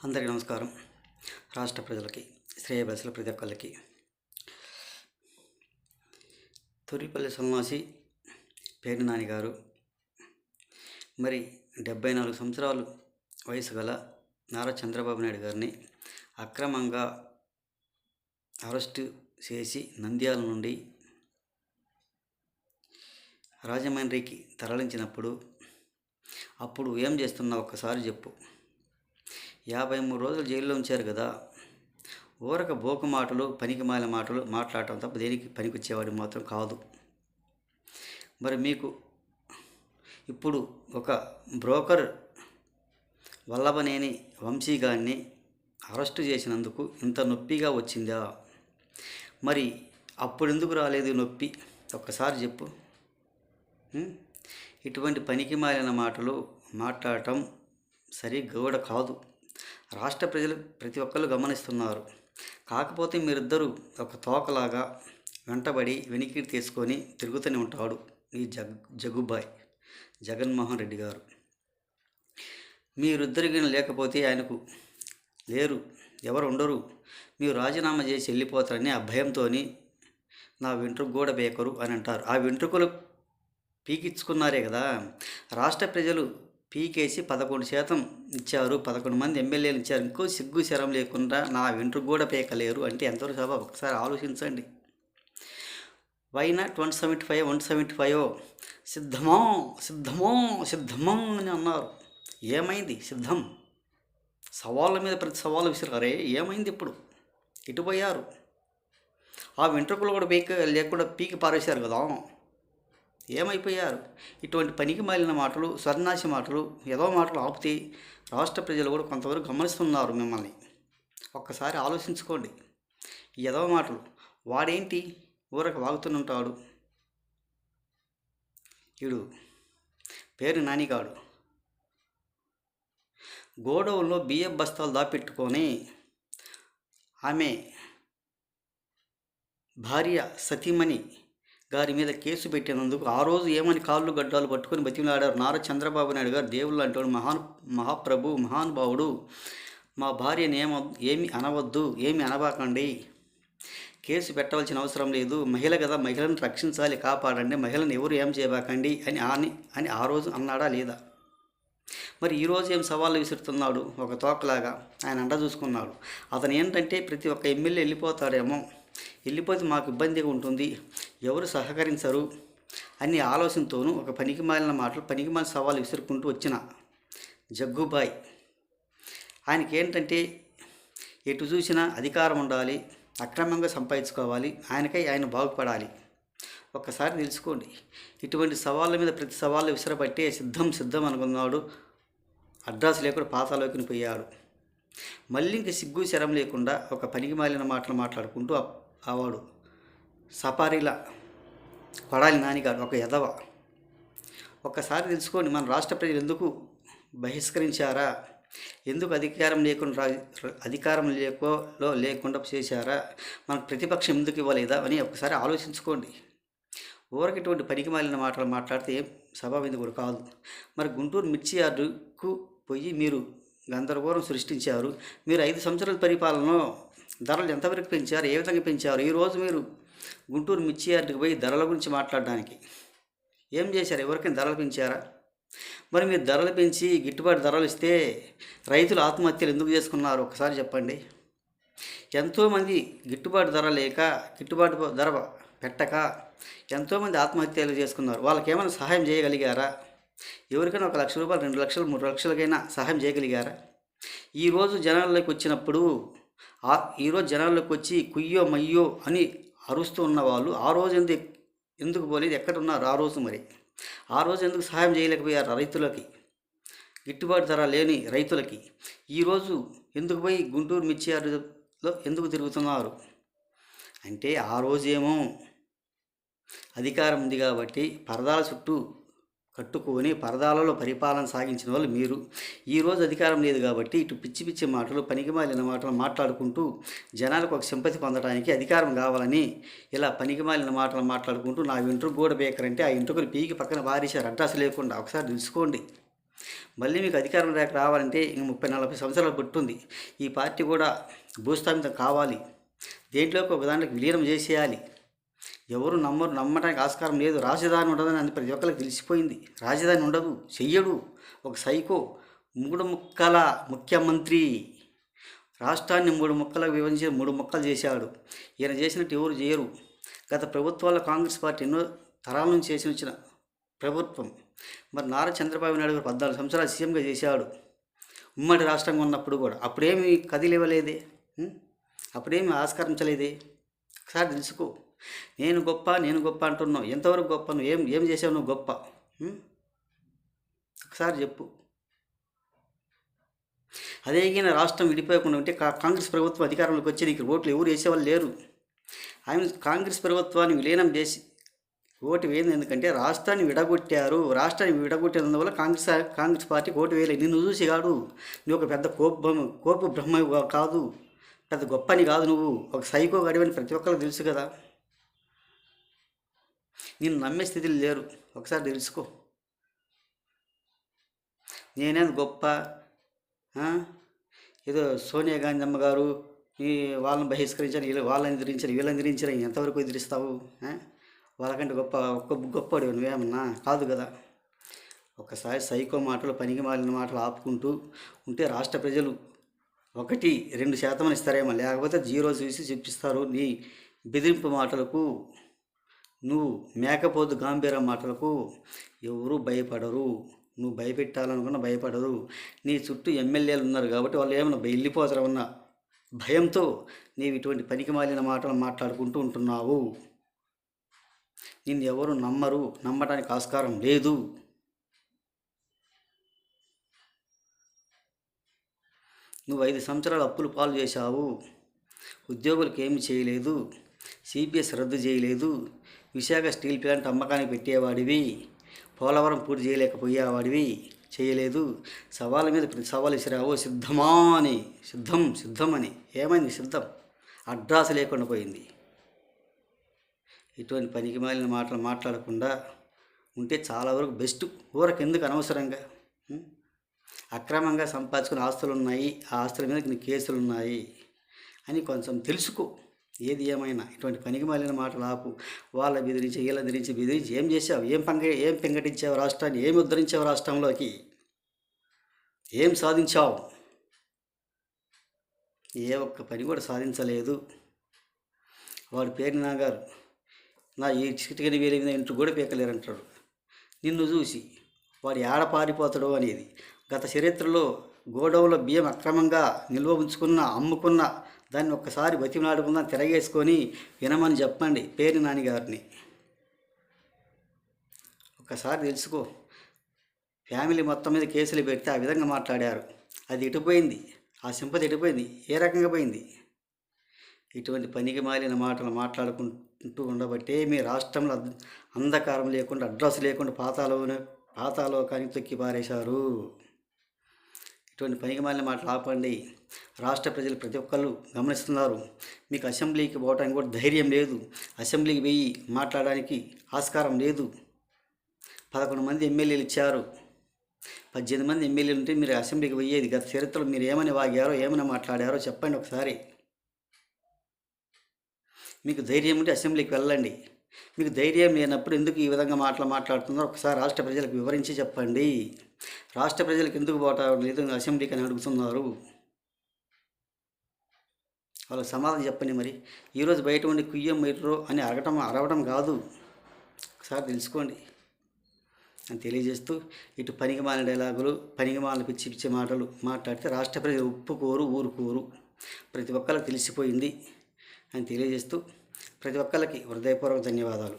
అందరికీ నమస్కారం. రాష్ట్ర ప్రజలకి, శ్రేయభిలాషుల ప్రతి ఒక్కళ్ళకి తొరిపల్లి సన్నాసి పేర్ని నాని గారు మరి 74 సంవత్సరాలు వయసు గల నారా చంద్రబాబు నాయుడు గారిని అక్రమంగా అరెస్టు చేసి నంద్యాల నుండి రాజమండ్రికి తరలించినప్పుడు అప్పుడు ఏం చేస్తున్నావు ఒక్కసారి చెప్పు. 53 రోజులు జైల్లో ఉంచారు కదా. ఊరక బోకు మాటలు, పనికిమాలిన మాటలు మాట్లాడటం తప్ప దేనికి పనికొచ్చేవాడు మాత్రం కాదు. మరి మీకు ఇప్పుడు ఒక బ్రోకర్ వల్లభనేని వంశీ గారిని అరెస్టు చేసినందుకు ఇంత నొప్పిగా వచ్చిందా? మరి అప్పుడు ఎందుకు రాలేదు నొప్పి ఒక్కసారి చెప్పు. ఇటువంటి పనికిమాలిన మాటలు మాట్లాడటం సరిగ్గా కూడా కాదు. రాష్ట్ర ప్రజలు ప్రతి ఒక్కరు గమనిస్తున్నారు. కాకపోతే మీరిద్దరూ ఒక తోకలాగా వెంటబడి వెనక్కి తీసుకొని తిరుగుతూనే ఉంటాడు ఈ జగ్గుబాయ్ జగన్మోహన్ రెడ్డి గారు. మీరిద్దరికి లేకపోతే ఆయనకు లేరు, ఎవరు ఉండరు. మీరు రాజీనామా చేసి వెళ్ళిపోతారని ఆ భయంతో నా వెంట్రుకు కూడా బేకరు అని అంటారు. ఆ వెంట్రుకలు పీకించుకున్నారే కదా. రాష్ట్ర ప్రజలు పీకేసి 11% ఇచ్చారు, 11 మంది ఎమ్మెల్యేలు ఇచ్చారు. ఇంకో సిగ్గు శరం లేకుండా నా వెంట్రుకు కూడా పీకలేరు అంటే ఎంతవరకు సభ ఒకసారి ఆలోచించండి. వైనాట్ 175 సిద్ధమో సిద్ధమో సిద్ధమో అని అన్నారు. ఏమైంది సిద్ధం? సవాళ్ళ మీద ప్రతి సవాళ్ళు విసిరారే, ఏమైంది ఇప్పుడు? ఇటుపోయారు. ఆ వెంట్రుకలు కూడా లేకుండా పీకి పారేశారు కదా, ఏమైపోయారు? ఇటువంటి పనికి మాలిన మాటలు, సన్నాసి మాటలు, ఏదో మాటలు ఆపితే రాష్ట్ర ప్రజలు కూడా కొంతవరకు గమనిస్తున్నారు మిమ్మల్ని. ఒక్కసారి ఆలోచించుకోండి. ఏదో మాటలు వాడేంటి ఊరక వాగుతుంటాడు. వీడు పేరు నానిగాడు గోడౌన్లో బియ్యం బస్తాలు దాపెట్టుకొని ఆమె భార్య సతీమణి గారి మీద కేసు పెట్టినందుకు ఆ రోజు ఏమని కాళ్ళు గడ్డాలు పట్టుకొని బతిమలాడారు నారా చంద్రబాబు నాయుడు గారు. దేవుళ్ళు అంటాడు, మహాప్రభు మహానుభావుడు, మా భార్యని ఏమి అనవద్దు, ఏమి అనబాకండి, కేసు పెట్టవలసిన అవసరం లేదు, మహిళ కదా, మహిళను రక్షించాలి, కాపాడండి, మహిళను ఎవరు ఏం చేయబాకండి అని ఆ రోజు అన్నాడా లేదా? మరి ఈరోజు ఏం సవాళ్ళు విసురుతున్నాడు ఒక తోకలాగా? ఆయన అండ చూసుకున్నాడు. అతను ఏంటంటే ప్రతి ఒక్క ఎమ్మెల్యే వెళ్ళిపోతాడేమో, వెళ్ళిపోతే మాకు ఇబ్బందిగా ఉంటుంది, ఎవరు సహకరించరు అన్ని ఆలోచనతోనూ ఒక పనికిమాలిన మాటలు, పనికిమాలిన సవాళ్ళు విసురుకుంటూ వచ్చిన జగ్గుబాయ్. ఆయనకి ఏంటంటే ఎటు చూసినా అధికారం ఉండాలి, అక్రమంగా సంపాదించుకోవాలి, ఆయన బాగుపడాలి. ఒక్కసారి తెలుసుకోండి. ఇటువంటి సవాళ్ళ మీద ప్రతి సవాళ్ళు విసిరబట్టే సిద్ధం అనుకున్నాడు. అడ్రస్ లేకుండా పాతాలోకి పోయాడు. మళ్ళీ ఇంక సిగ్గు శరం లేకుండా ఒక పనికిమాలిన మాటలు మాట్లాడుకుంటూ ఆవాడు సపారీలా కొడాలి నానిగాడు ఒక ఎదవ. ఒక్కసారి తెలుసుకోండి, మన రాష్ట్ర ప్రజలు ఎందుకు బహిష్కరించారా, ఎందుకు అధికారం లేకుండా చేశారా, మనకు ప్రతిపక్షం ఎందుకు ఇవ్వలేదా అని ఒకసారి ఆలోచించుకోండి. ఊరికి ఇటువంటి పనికిమాలిన మాటలు మాట్లాడితే ఏం సభావింది కూడా కాదు. మరి గుంటూరు మిర్చి యార్డుకు పోయి మీరు గందరగోళం సృష్టించారు. మీరు 5 సంవత్సరాల పరిపాలనలో ధరలు ఎంతవరకు పెంచారు, ఏ విధంగా పెంచారు? ఈరోజు మీరు గుంటూరు మిర్చి యార్డుకు పోయి ధరల గురించి మాట్లాడడానికి ఏం చేశారు? ఎవరికైనా ధరలు పెంచారా? మరి మీరు ధరలు పెంచి గిట్టుబాటు ధరలు ఇస్తే రైతులు ఆత్మహత్యలు ఎందుకు చేసుకున్నారు ఒకసారి చెప్పండి. ఎంతోమంది గిట్టుబాటు ధర లేక, గిట్టుబాటు ధర పెట్టక ఎంతోమంది ఆత్మహత్యలు చేసుకున్నారు. వాళ్ళకి ఏమైనా సహాయం చేయగలిగారా? ఎవరికైనా 1 లక్ష రూపాయలు, 2 లక్షలు, 3 లక్షలకైనా సహాయం చేయగలిగారా? ఈరోజు జనాల్లోకి వచ్చినప్పుడు, ఈరోజు జనాల్లోకి వచ్చి కుయ్యో మయ్యో అని అరుస్తూ ఉన్న వాళ్ళు ఆ రోజు ఎందుకు పోలేదు? ఎక్కడున్నారు ఆ రోజు? మరి ఆ రోజు ఎందుకు సహాయం చేయలేకపోయారు రైతులకి, గిట్టుబాటు ధర లేని రైతులకి? ఈరోజు ఎందుకు పోయి గుంటూరు మిర్చి యార్డులో ఎందుకు తిరుగుతున్నారు అంటే, ఆ రోజేమో అధికారం ఉంది కాబట్టి పరదాల చుట్టూ కట్టుకొని పరదాలలో పరిపాలన సాగించిన వాళ్ళు మీరు. ఈరోజు అధికారం లేదు కాబట్టి ఇటు పిచ్చి మాటలు, పనికిమాలిన మాటలు మాట్లాడుకుంటూ జనాలకు ఒక సింపతి పొందడానికి అధికారం కావాలని ఇలా పనికిమాలిన మాటలు మాట్లాడుకుంటూ నా వెంట్రుకు కూడా బేకరంటే ఆ వెంట్రుకలు పీకి పక్కన పారేశారు అడ్రస్ లేకుండా. ఒకసారి తెలుసుకోండి. మళ్ళీ మీకు అధికారం రావాలంటే ఇంక 30-40 సంవత్సరాలు పట్టుంది. ఈ పార్టీ కూడా భూస్థాపితం కావాలి. దేంట్లోకి ఒక దాంట్లోకి విలీనం చేసేయాలి. ఎవరు నమ్మరు, నమ్మడానికి ఆస్కారం లేదు. రాజధాని ఉండదని అది ప్రతి ఒక్కరికి తెలిసిపోయింది. రాజధాని ఉండదు, చెయ్యడు. ఒక సైకో 3 ముక్కల ముఖ్యమంత్రి. రాష్ట్రాన్ని 3 ముక్కలకు విభజించి 3 ముక్కలు చేశాడు. ఈయన చేసినట్టు ఎవరు చేయరు. గత ప్రభుత్వాల్లో కాంగ్రెస్ పార్టీ ఎన్నో తరాల నుంచి చేసి వచ్చిన ప్రభుత్వం. మరి నారా చంద్రబాబు నాయుడు గారు 14 సంవత్సరాలు సీఎంగా చేశాడు. ఉమ్మడి రాష్ట్రంగా ఉన్నప్పుడు కూడా అప్పుడేమి కదిలివ్వలేదే, అప్పుడేమి ఆస్కరించలేదే. ఒకసారి తెలుసుకో. నేను గొప్ప అంటున్నావు. ఎంతవరకు గొప్ప? నువ్వు ఏం చేసావు? నువ్వు గొప్ప ఒకసారి చెప్పు. అదేగిన రాష్ట్రం విడిపోయకుండా ఉంటే కాంగ్రెస్ ప్రభుత్వం అధికారంలోకి వచ్చి నీకు ఓట్లు ఎవరు వేసేవాళ్ళు లేరు. ఆయన కాంగ్రెస్ ప్రభుత్వాన్ని విలీనం చేసి ఓటు వేయదు. ఎందుకంటే రాష్ట్రాన్ని విడగొట్టారు. రాష్ట్రాన్ని విడగొట్టినందువల్ల కాంగ్రెస్ పార్టీకి ఓటు వేయలేదు. నిన్ను చూసి కాదు, నువ్వు ఒక పెద్ద కోపు బ్రహ్మ కాదు, పెద్ద గొప్పని కాదు. నువ్వు ఒక సైకో గడివని ప్రతి ఒక్కరికి తెలుసు కదా. నేను నమ్మే స్థితిలో లేరు. ఒకసారి తెలుసుకో. నేనేది గొప్ప, ఏదో సోనియా గాంధీ అమ్మగారు వాళ్ళని బహిష్కరించారు, వాళ్ళని ఎదిరించారు, వీళ్ళని ఎదిరించారు. ఎంతవరకు ఎదిరిస్తావు? వాళ్ళకంటే గొప్పవాడు నువ్వేమన్నా కాదు కదా. ఒకసారి సైకో మాటలు, పనికి మాలిన మాటలు ఆపుకుంటూ ఉంటే రాష్ట్ర ప్రజలు 1-2% ఇస్తారేమో, లేకపోతే 0 చూసి చూపిస్తారు. నీ బెదిరింపు మాటలకు, నువ్వు మేకపోతు గాంభీర్య మాటలకు ఎవరూ భయపడరు. నువ్వు భయపెట్టాలనుకున్నా భయపడరు. నీ చుట్టూ ఎమ్మెల్యేలు ఉన్నారు కాబట్టి వాళ్ళు ఏమన్నా వెళ్ళిపోతారన్న భయంతో నీవు ఇటువంటి పనికి మాలిన మాటలు మాట్లాడుకుంటూ ఉంటున్నావు. నిన్ను ఎవరు నమ్మరు, నమ్మడానికి ఆస్కారం లేదు. నువ్వు 5 సంవత్సరాలు అప్పులు పాలు చేశావు. ఉద్యోగులకు ఏమి చేయలేదు. సిపిఎస్ రద్దు చేయలేదు. విశాఖ స్టీల్ ప్లాంట్ అమ్మకానికి పెట్టేవాడివి. పోలవరం పూర్తి చేయలేకపోయేవాడివి, చేయలేదు. సవాళ్ళ మీద ప్రతి సవాలు ఇసిరావు. సిద్ధమా అని, సిద్ధం అని. ఏమైంది సిద్ధం? అడ్రస్ లేకుండా పోయింది. ఇటువంటి పనికి మాలిన మాటలు మాట్లాడకుండా ఉంటే చాలా వరకు బెస్ట్. ఊరకు ఎందుకు అనవసరంగా అక్రమంగా సంపాదించుకున్న ఆస్తులు ఉన్నాయి, ఆ ఆస్తుల మీద నీ కేసులు ఉన్నాయి అని కొంచెం తెలుసుకో. ఏది ఏమైనా ఇటువంటి పనికి మాలిన మాటలు ఆపు. వాళ్ళ బెదిరించి, వీళ్ళ బెదిరించి ఏం చేసావు? ఏం పెంగటించావు రాష్ట్రాన్ని? ఏమి ఉద్ధరించావు రాష్ట్రంలోకి? ఏం సాధించావు? ఏ ఒక్క పని కూడా సాధించలేదు. వాడు పేరు నాగారు నా ఈ చిటికని వేరే మీద ఇంట్లో కూడా పీకలేరంటాడు. నిన్ను చూసి వాడు ఏడ పారిపోతాడో అనేది. గత చరిత్రలో గోడౌన్లో బియ్యం అక్రమంగా నిల్వ ఉంచుకున్న, అమ్ముకున్న దాన్ని ఒక్కసారి బతిమలాడుకుందాం, తిరగేసుకొని వినమని చెప్పండి పేరు నాని గారిని. ఒక్కసారి తెలుసుకో. ఫ్యామిలీ మొత్తం మీద కేసులు పెడితే ఆ విధంగా మాట్లాడారు. అది ఎటుపోయింది? ఆ సింపతి ఎటుపోయింది? ఏ రకంగా పోయింది? ఇటువంటి పనికి మాలిన మాటలు మాట్లాడుకుంటూ ఉండబట్టే మీ రాష్ట్రంలో అంధకారం లేకుండా, అడ్రస్ లేకుండా పాతాలోకానికి తొక్కి పారేశారు. ఇటువంటి పనికి మాలిన మాటలు ఆపండి. రాష్ట్ర ప్రజలు ప్రతి ఒక్కళ్ళు గమనిస్తున్నారు. మీకు అసెంబ్లీకి పోవడానికి కూడా ధైర్యం లేదు. అసెంబ్లీకి పోయి మాట్లాడడానికి ఆస్కారం లేదు. 11 మంది ఎమ్మెల్యేలు ఇచ్చారు. 18 మంది ఎమ్మెల్యేలు ఉంటే మీరు అసెంబ్లీకి పోయేది. గత చరిత్రలో మీరు ఏమని వాగారో, ఏమైనా మాట్లాడారో చెప్పండి ఒకసారి. మీకు ధైర్యం ఉంటే అసెంబ్లీకి వెళ్ళండి. మీకు ధైర్యం లేనప్పుడు ఎందుకు ఈ విధంగా మాట్లాడుతున్నారో ఒకసారి రాష్ట్ర ప్రజలకు వివరించి చెప్పండి. రాష్ట్ర ప్రజలకు ఎందుకు పోవటం లేదు అసెంబ్లీకి అని అడుగుతున్నారు. వాళ్ళకి సమాధానం చెప్పండి. మరి ఈరోజు బయట ఉండి కుయ్యం మీటరు అని అరవడం కాదు, ఒకసారి తెలుసుకోండి అని తెలియజేస్తూ, ఇటు పనికిమాలిన డైలాగులు, పనికిమాలిన పిచ్చి మాటలు మాట్లాడితే రాష్ట్ర ప్రజలు ఒప్పుకోరు, ఊరుకోరు. ప్రతి ఒక్కరికి తెలిసిపోయింది అని తెలియజేస్తూ ప్రతి ఒక్కరికి హృదయపూర్వక ధన్యవాదాలు.